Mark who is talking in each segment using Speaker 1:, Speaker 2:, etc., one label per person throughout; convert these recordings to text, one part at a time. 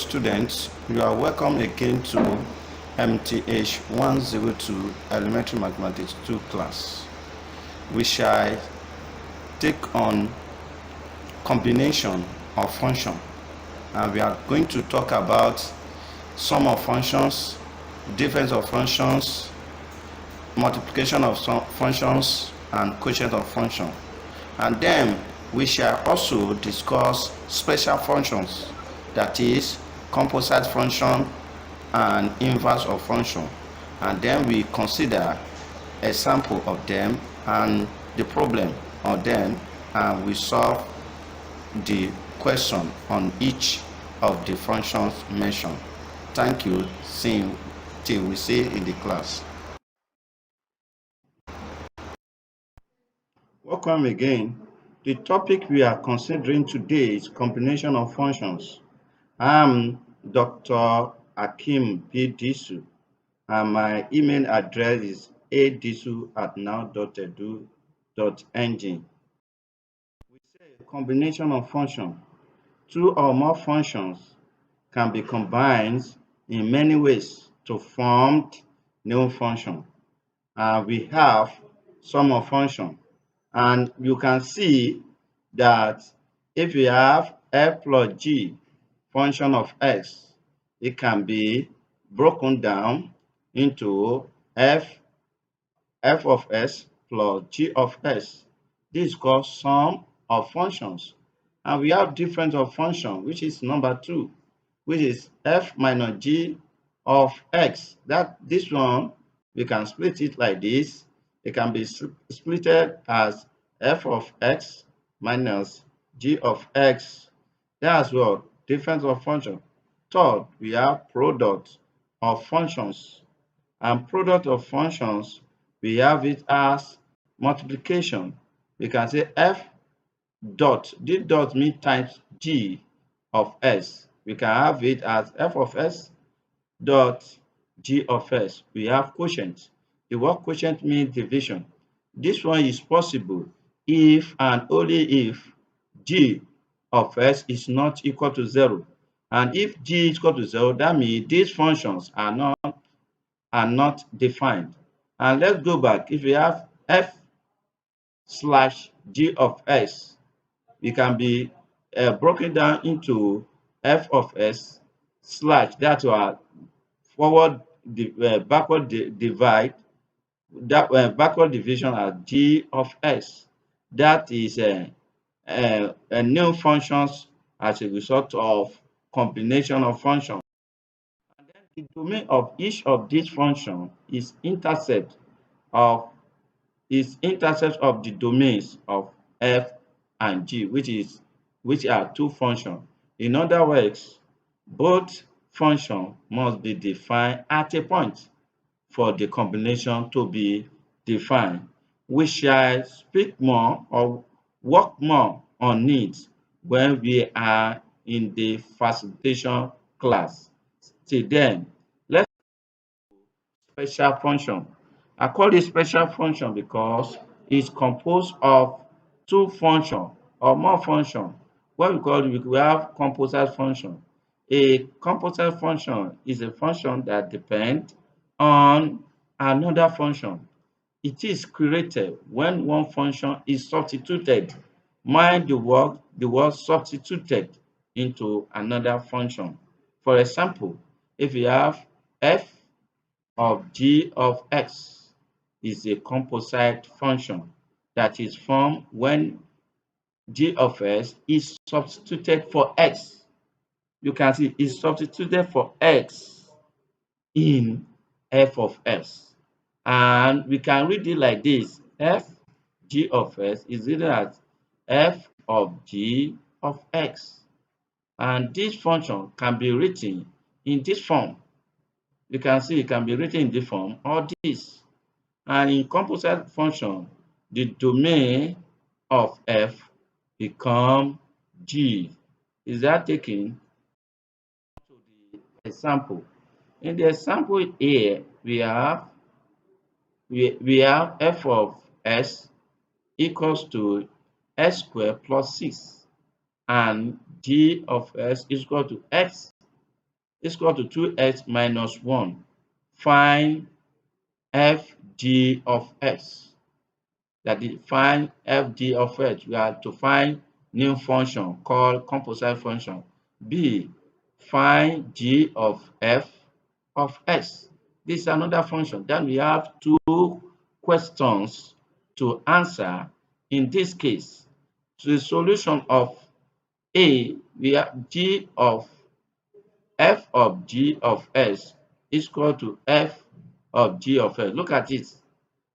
Speaker 1: students, you are welcome again to MTH102 Elementary Mathematics 2 class. We shall take on combination of function, and we are going to talk about sum of functions, difference of functions, multiplication of functions, and quotient of function. And then we shall also discuss special functions, that is composite function and inverse of function. And then we consider a sample of them and the problem of them, and we solve the question on each of the functions mentioned. Thank you. See you till we see you in the class. Welcome again. The topic we are considering today is combination of functions. I'm Dr. Akim P. Disu, and my email address is adisu@now.edu.ng. We say a combination of functions. Two or more functions can be combined in many ways to form new function. We have sum of function, and you can see that if we have f plus g function of x, it can be broken down into f of s plus g of s. This is called sum of functions. And we have difference of function, which is number 2, which is f minus g of x. This one, we can split it like this. It can be splitted as f of x minus g of x. That's what difference of function. Third, we have product of functions. And product of functions, we have it as multiplication. We can say f dot, this dot means times g of s. We can have it as f of s dot g of s. We have quotient. The word quotient means division. This one is possible if and only if g of s is not equal to 0. And if g is equal to 0, that means these functions are not defined. And let's go back. If we have f slash g of s, it can be broken down into f of s slash, that was backward division as g of s. That is a new functions as a result of combination of functions. And then the domain of each of these functions is intercept of the domains of f and g, which are two functions. In other words, both functions must be defined at a point for the combination to be defined. We shall speak more or work more on it when we are in the facilitation class. Till then, let's special function. I call it special function because it's composed of two functions or more functions. What we call it, we have composite function. A composite function is a function that depends on another function. It is created when one function is substituted. Mind the word substituted into another function. For example, if you have f of g of x is a composite function that is formed when g of s is substituted for x. You can see it's substituted for x in f of s. And we can read it like this. F g of s is written as f of g of x. And this function can be written in this form. You can see it can be written in this form or this. And in composite function, the domain of f become g. Is that taken to the example? In the example here, we have f of s equals to s squared plus 6, and g of s is equal to x is equal to 2x minus 1. Find fg of s. That is, find fg of s. We are to find new function called composite function. B, find g of f of s. This is another function. Then we have two questions to answer. In this case, so the solution of A, we have g of f of g of s is equal to f of g of s. Look at it.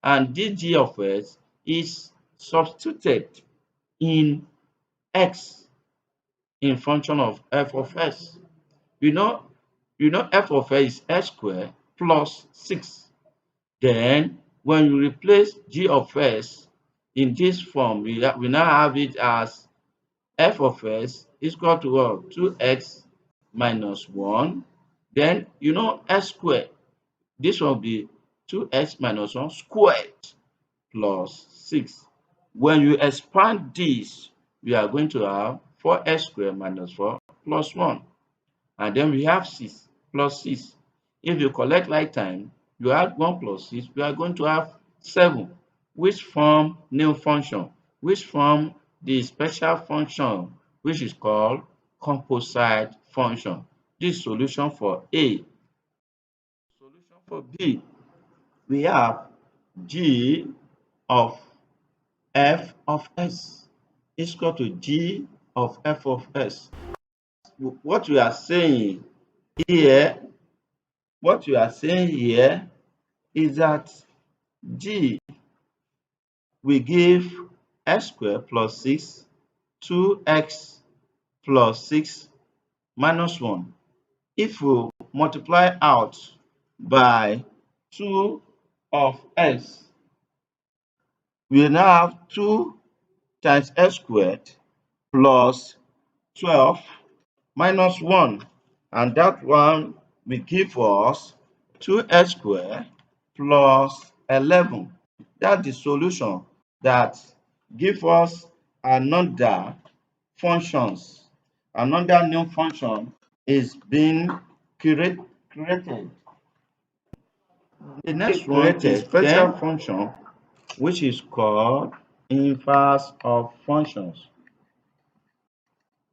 Speaker 1: And this g of s is substituted in x in function of f of s. You know, f of s is x squared plus 6. Then when you replace g of s in this form, we now have it as f of s is equal to what? 2x minus 1. Then s squared. This will be 2x minus 1 squared plus 6. When you expand this, we are going to have 4x squared minus 4 plus 1. And then we have 6 plus 6. If you collect like time, you add 1 plus 6, we are going to have 7, which form new function, which form the special function, which is called composite function. This is solution for A. Solution for B, we have g of f of s is equal to g of f of s. What we are saying here, is that g we give x squared plus 6, 2x plus 6 minus 1. If we multiply out by 2 of s, we now have 2 times x squared plus 12 minus 1. And that one will give us 2x squared plus 11. That's the solution that gives us another functions. Another new function is being created. The next one is special function, which is called inverse of functions.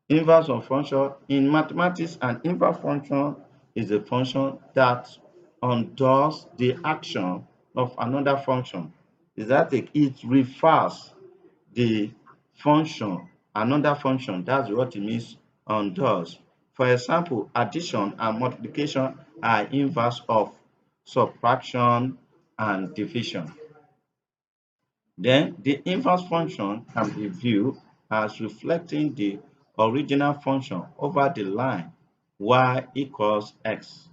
Speaker 1: Inverse of function in mathematics, an inverse function is a function that undoes the action of another function. Is that it reverses the function, another function. That's what it means, undoes. For example, addition and multiplication are inverse of subtraction and division. Then the inverse function can be viewed as reflecting the original function over the line y equals x.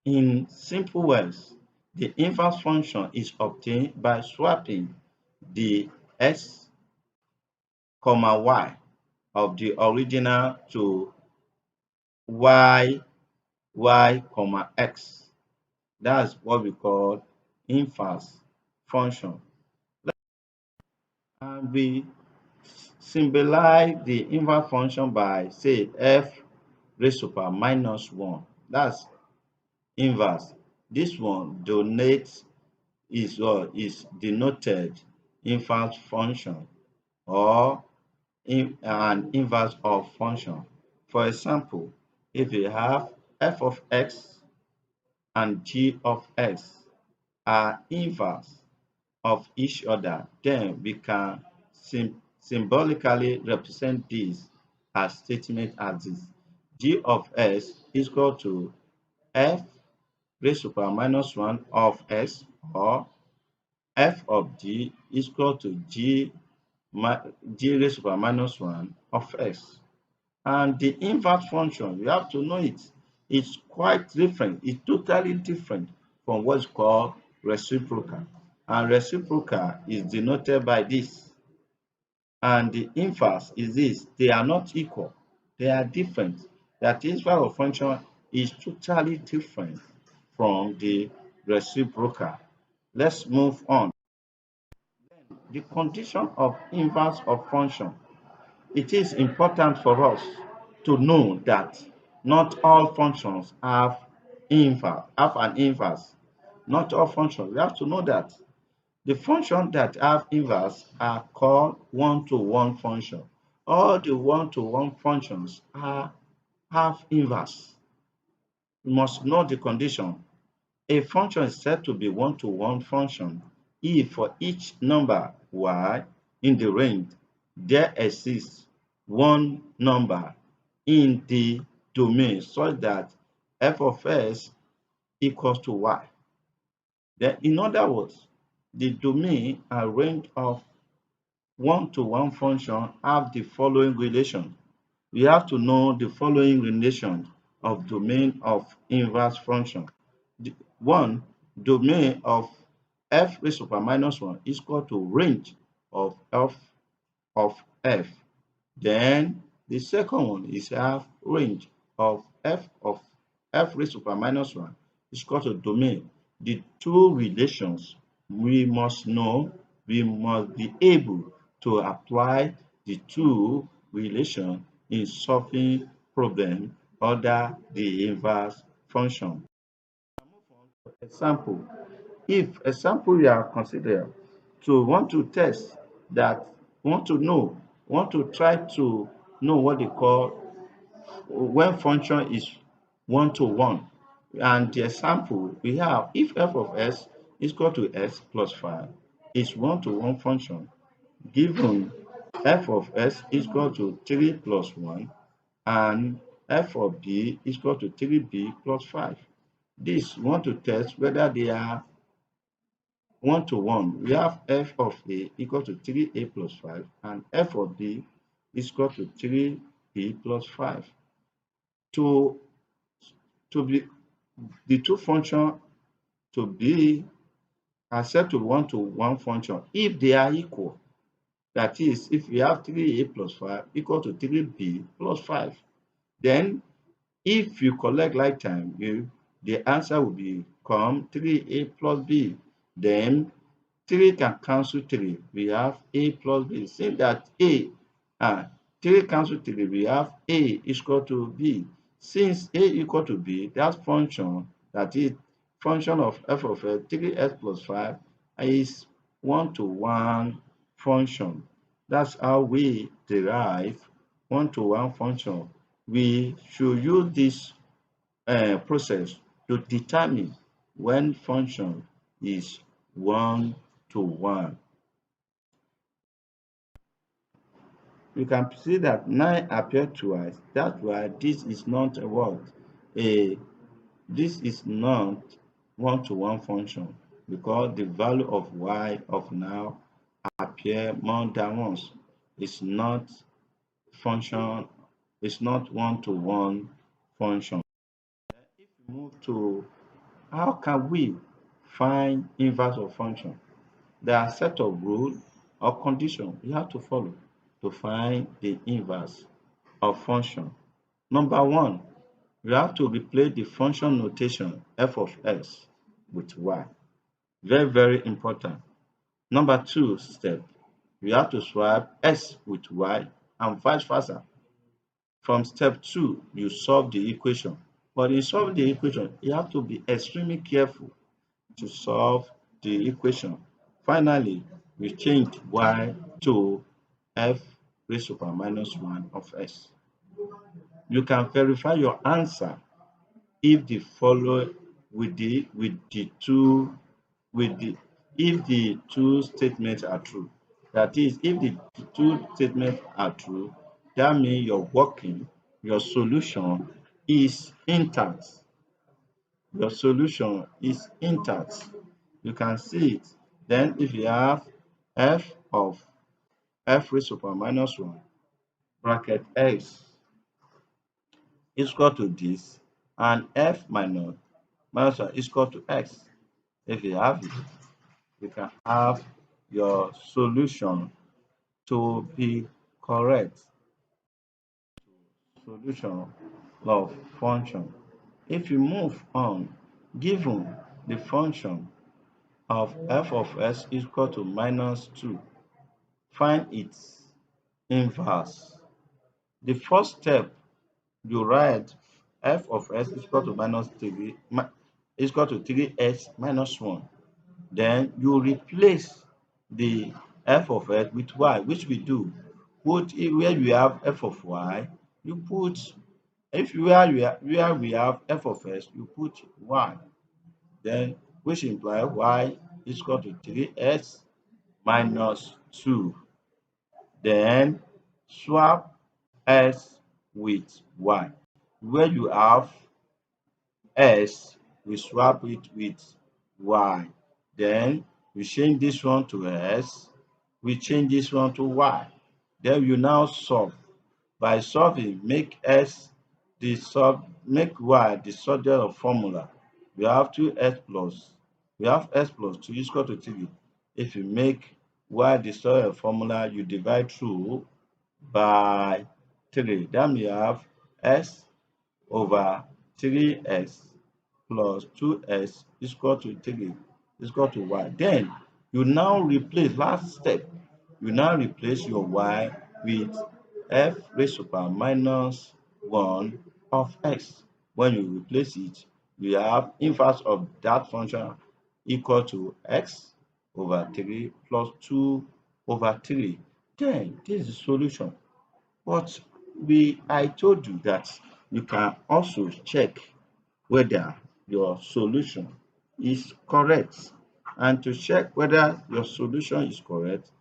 Speaker 1: In simple words, the inverse function is obtained by swapping the x, y of the original to y, x. That's what we call inverse function. And we symbolize the inverse function by, say, f raised to power minus 1. That's inverse. This one is denoted inverse function or an inverse of function. For example, if we have f of x and g of x are inverse of each other, then we can symbolically represent this as statement as this: g of s is equal to f raised to power minus 1 of s, or f of g is equal to g raised to power minus 1 of s. And the inverse function, we have to know it. It's quite different. It's totally different from what's called reciprocal. And reciprocal is denoted by this. And the inverse is this. They are not equal. They are different. That inverse of function is totally different from the reciprocal. Let's move on. The condition of inverse of function. It is important for us to know that Not all functions have an inverse. Not all functions. We have to know that. The functions that have inverse are called one-to-one function. All the one-to-one functions have inverse. You must know the condition. A function is said to be one-to-one function if for each number y in the range there exists one number in the domain such that f of s equals to y. Then, in other words, the domain and range of one-to-one function have the following relation. We have to know the following relation of domain of inverse function. One, domain of f raised to power minus 1 is equal to range of f. Then the second one is have range of f raised to power minus 1 is equal to domain. The two relations we must know, we must be able to apply the two relations in solving problem under the inverse function. Example, if example you are considered to want to test that, want to try to know what they call when function is one-to-one. And the example we have, if f of s is equal to s plus 5 is one-to-one function, given f of s is equal to 3 plus 1 and f of b is equal to 3b plus 5. This we want to test whether they are one-to-one. We have f of a equal to 3a plus 5 and f of b is equal to 3b plus 5. To be the two functions to be are set to one-to-one function if they are equal. That is, if we have 3a plus 5 equal to 3b plus 5, then if you collect like time, the answer will become 3a plus b. Then 3 can cancel 3. We have a plus b. Since that a 3 cancel 3, we have a is equal to b. Since a equal to b, that function, that is function of f of 3s plus 5 is one-to-one function. That's how we derive one-to-one function. We should use this process to determine when function is one-to-one. You can see that 9 appeared twice. That's why this is not a what? This is not one-to-one function because the value of y of now appear more than once. It's not function, it's not one-to-one function. If we move to how can we find inverse of function? There are a set of rules or conditions you have to follow to find the inverse of function. Number one, you have to replace the function notation f of s with y. Very, very important. Number two step, you have to swap s with y and vice versa. From step 2, you solve the equation. But in solving the equation, you have to be extremely careful to solve the equation. Finally, we change y to f raised to power minus 1 of s. You can verify your answer if the follow with the two with the if the two statements are true. That is, if the two statements are true, that means your solution is intact. Your solution is intact. You can see it. Then if you have f of f raised to power minus 1 bracket x is equal to this and f minus 1 is equal to x. If you have it, you can have your solution to be correct. Solution of function. If you move on, given the function of f of s is equal to minus 2, find its inverse. The first step, you write f of s is equal to minus 3 is equal to 3s minus 1. Then you replace the f of x with y, which we do. Put it where you have f of y, you put, if where we have f of x, you put y. Then which implies y is equal to 3s minus 2. Then swap s with y. Where you have s, we swap it with y. Then we change this one to s, we change this one to y. Then you now solve. By solving, make y the subject of formula. We have 2s plus, we have s plus 2 is equal to 3. If you make y the subject of formula, you divide through by 3. Then we have s over 3s plus 2s is equal to 3 is equal to y. Then you now replace, last step, you now replace your y with f raised to power minus 1 of x. When you replace it, we have inverse of that function equal to x over 3 plus 2 over 3. Then this is the solution. But I told you that you can also check whether your solution is correct. And to check whether your solution is correct,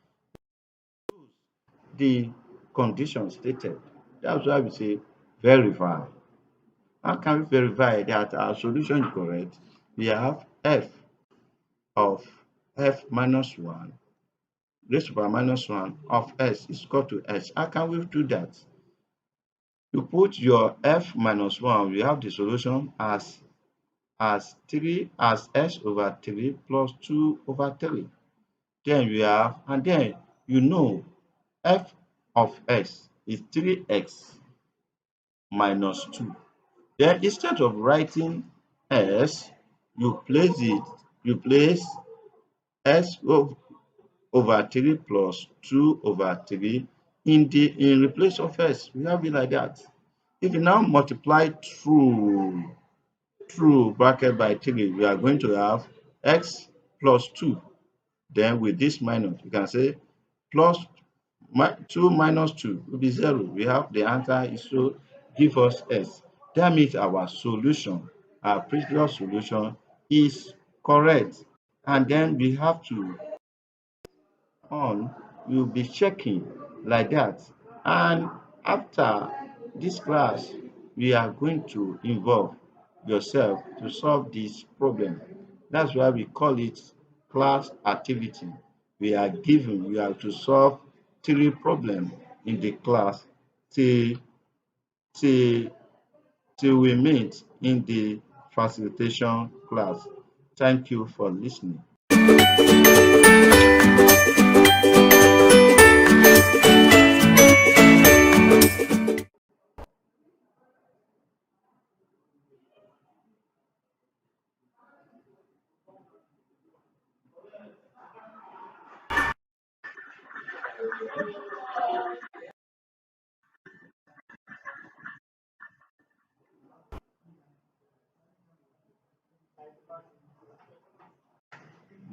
Speaker 1: the condition stated. That's why we say verify. How can we verify that our solution is correct? We have f of f minus 1 raised to power minus 1 of s is equal to s. How can we do that? You put your f minus 1, we have the solution as 3 as s over 3 plus 2 over 3. Then we have, and then you know f of s is 3x minus 2. Then instead of writing s, you place s over 3 plus 2 over 3 in replace of s. We have it like that. If you now multiply through bracket by 3, we are going to have x plus 2. Then with this minus, you can say plus 2 minus 2 will be 0. We have the answer is to give us s. That means our solution, our previous solution is correct. And then we have to you'll be checking like that. And after this class, we are going to involve yourself to solve this problem. That's why we call it class activity. We are given, you have to solve 3 problems in the class till till till we meet in the facilitation class. Thank you for listening.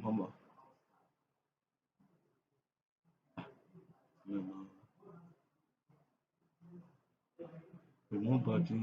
Speaker 1: Mama, nobody.